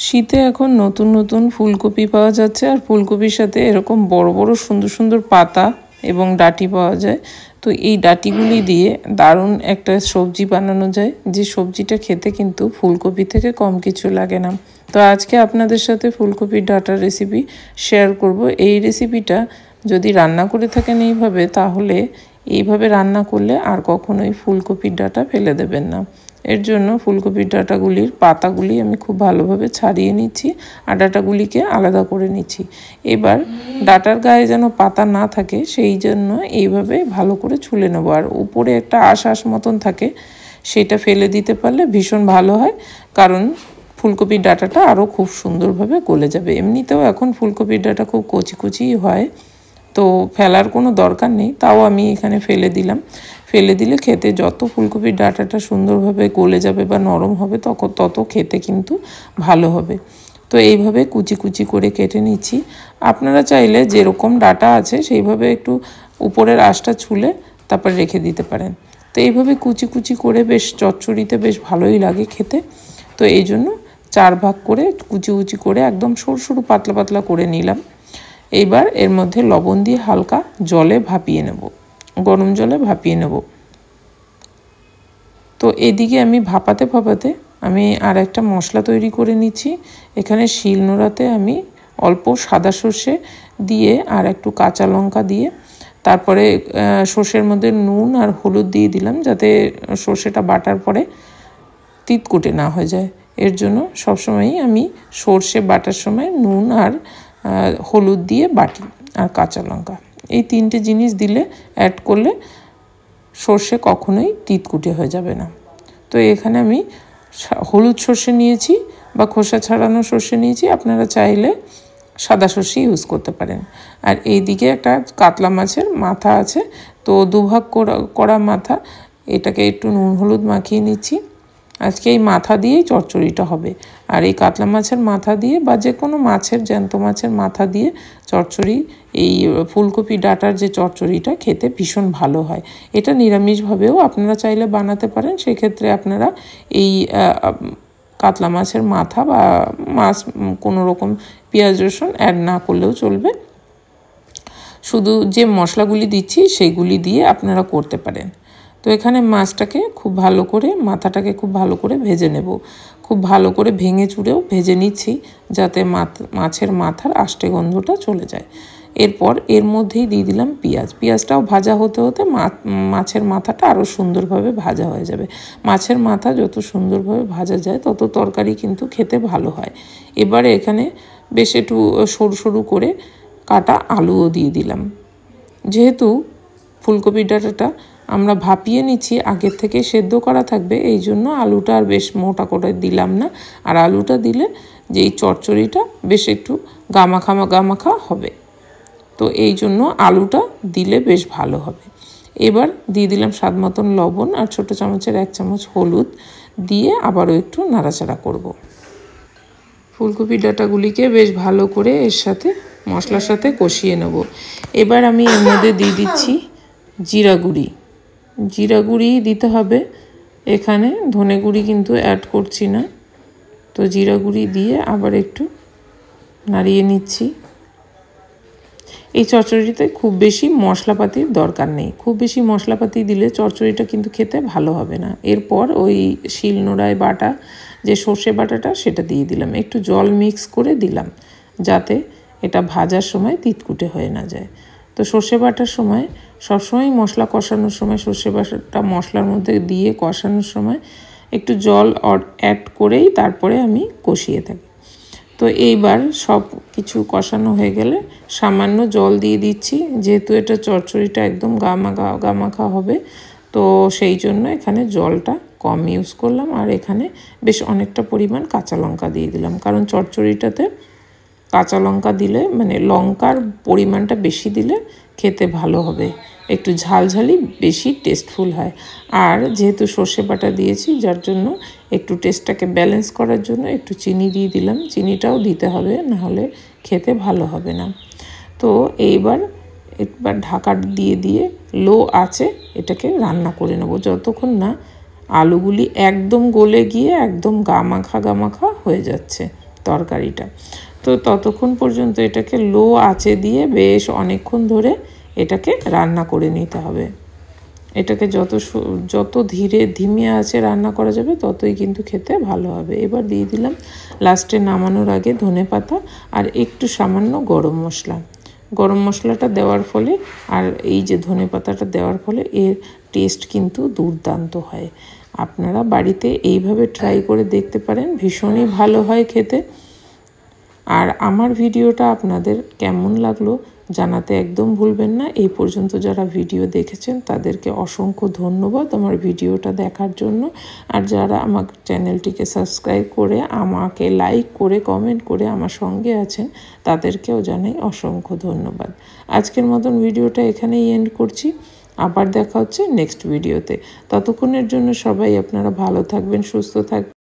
শীতে এখন নতুন নতুন ফুলকপি পাওয়া যাচ্ছে, আর ফুলকপির সাথে এরকম বড় বড় সুন্দর সুন্দর পাতা এবং ডাঁটি পাওয়া যায়। তো এই ডাঁটিগুলি দিয়ে দারুণ একটা সবজি বানানো যায়, যে সবজিটা খেতে কিন্তু ফুলকপি থেকে কম কিছু লাগে না। তো আজকে আপনাদের সাথে ফুলকপির ডাঁটার রেসিপি শেয়ার করব। এই রেসিপিটা যদি রান্না করে থাকেন এইভাবে, তাহলে এইভাবে রান্না করলে আর কখনোই ফুলকপির ডাঁটা ফেলে দেবেন না। এর জন্য ফুলকপির ডাঁটাগুলির পাতাগুলি আমি খুব ভালোভাবে ছাড়িয়ে নিচ্ছি আর ডাঁটাগুলিকে আলাদা করে নিচ্ছি। এবার ডাঁটার গায়ে যেন পাতা না থাকে সেই জন্য এইভাবে ভালো করে ছুলে নেব। আর উপরে একটা আঁশ মতন থাকে, সেটা ফেলে দিতে পারলে ভীষণ ভালো হয়, কারণ ফুলকপির ডাঁটাটা আরও খুব সুন্দরভাবে গলে যাবে। এমনিতেও এখন ফুলকপির ডাঁটা খুব কচি কচিই হয়, তো ফেলার কোনো দরকার নেই, তাও আমি এখানে ফেলে দিলাম। ফেলে দিলে খেতে যত ফুলকপির ডাঁটাটা সুন্দরভাবে গলে যাবে বা নরম হবে তত খেতে কিন্তু ভালো হবে। তো এইভাবে কুচি কুচি করে কেটে নিচ্ছি। আপনারা চাইলে যেরকম ডাঁটা আছে সেইভাবে একটু উপরের আঁশটা ছুলে তারপর রেখে দিতে পারেন। তো এইভাবে কুচি কুচি করে বেশ চচ্চড়িতে বেশ ভালোই লাগে খেতে। তো এই জন্য 4 ভাগ করে কুচি কুচি করে একদম সরু সরু পাতলা পাতলা করে নিলাম। এইবার এর মধ্যে লবণ দিয়ে হালকা জলে ভাপিয়ে নেব, গরম জলে ভাপিয়ে নেব। তো এদিকে আমি ভাপাতে আমি আর একটা মশলা তৈরি করে নিচ্ছি। এখানে শিলনোড়াতে আমি অল্প সাদা সর্ষে দিয়ে আর একটু কাঁচা লঙ্কা দিয়ে, তারপরে সর্ষের মধ্যে নুন আর হলুদ দিয়ে দিলাম, যাতে সর্ষেটা বাটার পরে তিতকুটে না হয়ে যায়। এর জন্য সবসময়ই আমি সর্ষে বাটার সময় নুন আর হলুদ দিয়ে বাটি, আর কাঁচা লঙ্কা, এই 3টে জিনিস দিলে অ্যাড করলে সর্ষে কখনোই তিতকুটে হয়ে যাবে না। তো এখানে আমি হলুদ সর্ষে নিয়েছি বা খোসা ছাড়ানো সর্ষে নিয়েছি, আপনারা চাইলে সাদা সর্ষে ইউজ করতে পারেন। আর এইদিকে একটা কাতলা মাছের মাথা আছে, তো 2 ভাগ করা মাথা, এটাকে একটু নুন হলুদ মাখিয়ে নিচ্ছি। আজকে এই মাথা দিয়েই চচ্চড়িটা হবে। আর এই কাতলা মাছের মাথা দিয়ে বা যে কোনো মাছের, জ্যান্ত মাছের মাথা দিয়ে চচ্চড়ি, এই ফুলকপি ডাঁটার যে চচ্চড়িটা খেতে ভীষণ ভালো হয়। এটা নিরামিষভাবেও আপনারা চাইলে বানাতে পারেন। সেক্ষেত্রে আপনারা এই কাতলা মাছের মাথা বা মাছ কোনো রকম পেঁয়াজ রসুন অ্যাড না করলেও চলবে, শুধু যে মশলাগুলি দিচ্ছি সেইগুলি দিয়ে আপনারা করতে পারেন। তো এখানে মাছটাকে খুব ভালো করে, মাথাটাকে খুব ভালো করে ভেজে নেব। খুব ভালো করে ভেঙে চুড়েও ভেজে নিচ্ছি, যাতে মাছের মাথার আষ্টে গন্ধটা চলে যায়। এরপর এর মধ্যেই দিয়ে দিলাম পেঁয়াজ। পেঁয়াজটাও ভাজা হতে হতে মাছের মাথাটা আরও সুন্দরভাবে ভাজা হয়ে যাবে। মাছের মাথা যত সুন্দরভাবে ভাজা যায় তত তরকারি কিন্তু খেতে ভালো হয়। এবারে এখানে বেশ একটু সরু সরু করে কাটা আলুও দিয়ে দিলাম। যেহেতু ফুলকপির ডাঁটাটা আমরা ভাপিয়ে নিচ্ছি, আগের থেকে সেদ্ধ করা থাকবে, এই জন্য আলুটা আর বেশ মোটা করে দিলাম না। আর আলুটা দিলে যে এই চচ্চড়িটা বেশ একটু গামাখা হবে, তো এই জন্য আলুটা দিলে বেশ ভালো হবে। এবার দিয়ে দিলাম স্বাদ মতন লবণ আর ছোটো চামচের 1 চামচ হলুদ দিয়ে আবারও একটু নাড়াচাড়া করব। ফুলকপির ডাঁটাগুলিকে বেশ ভালো করে এর সাথে মশলার সাথে কষিয়ে নেব। এবার আমি এর মধ্যে দিয়ে দিচ্ছি জিরা গুঁড়ি। জিরা গুঁড়ি দিতে হবে এখানে, ধনে গুঁড়ি কিন্তু অ্যাড করছি না। তো জিরা গুঁড়ি দিয়ে আবার একটু নাড়িয়ে নিচ্ছি। এই চচ্চড়িতে খুব বেশি মশলাপাতির দরকার নেই, খুব বেশি মশলাপাতি দিলে চচ্চড়িটা কিন্তু খেতে ভালো হবে না। এরপর ওই শিলনোড়ায় বাটা যে সর্ষে বাটাটা সেটা দিয়ে দিলাম, একটু জল মিক্স করে দিলাম, যাতে এটা ভাজার সময় তিতকুটে হয়ে না যায়। তো সর্ষে বাটার সময় সবসময় মশলা কষানোর সময় সর্ষে বাটাটা মশলার মধ্যে দিয়ে কষানোর সময় একটু জল অ্যাড করেই তারপরে আমি কষিয়ে থাকি। তো এইবার সব কিছু কষানো হয়ে গেলে সামান্য জল দিয়ে দিচ্ছি, যেহেতু এটা চচ্চড়িটা একদম গামাখা হবে, তো সেই জন্য এখানে জলটা কম ইউজ করলাম। আর এখানে বেশ অনেকটা পরিমাণ কাঁচা লঙ্কা দিয়ে দিলাম, কারণ চচ্চড়িটাতে কাঁচা লঙ্কা দিলে, মানে লঙ্কার পরিমাণটা বেশি দিলে খেতে ভালো হবে, একটু ঝালঝালি বেশি টেস্টফুল হয়। আর যেহেতু সর্ষে বাটা দিয়েছি, যার জন্য একটু টেস্টটাকে ব্যালেন্স করার জন্য একটু চিনি দিয়ে দিলাম। চিনিটাও দিতে হবে, নাহলে খেতে ভালো হবে না। তো একবার ঢাকা দিয়ে লো আঁচে এটাকে রান্না করে নেব, যতক্ষণ না আলুগুলি একদম গলে গিয়ে একদম গামাখা হয়ে যাচ্ছে। তরকারিটা। তো ততক্ষণ পর্যন্ত এটাকে লো আঁচে দিয়ে বেশ অনেকক্ষণ ধরে এটাকে রান্না করে নিতে হবে। এটাকে যত ধিমে আঁচে রান্না করা যাবে ততই কিন্তু খেতে ভালো হবে। এবার দিয়ে দিলাম লাস্টে নামানোর আগে ধনেপাতা আর একটু সামান্য গরম মশলা। গরম মশলাটা দেওয়ার ফলে আর এই যে ধনেপাতাটা দেওয়ার ফলে এর টেস্ট কিন্তু দুর্দান্ত হয়। আপনারা বাড়িতে এইভাবে ট্রাই করে দেখতে পারেন, ভীষণই ভালো হয় খেতে। আর আমার ভিডিওটা আপনাদের কেমন লাগলো জানাতে একদম ভুলবেন না। এই পর্যন্ত যারা ভিডিও দেখেছেন তাদেরকে অসংখ্য ধন্যবাদ আমার ভিডিওটা দেখার জন্য। আর যারা আমার চ্যানেলটিকে সাবস্ক্রাইব করে আমাকে লাইক করে কমেন্ট করে আমার সঙ্গে আছেন তাদেরকেও জানাই অসংখ্য ধন্যবাদ। আজকের মতন ভিডিওটা এখানেই এন্ড করছি। আবার দেখা হচ্ছে নেক্সট ভিডিওতে। ততক্ষণের জন্য সবাই আপনারা ভালো থাকবেন, সুস্থ থাকবেন।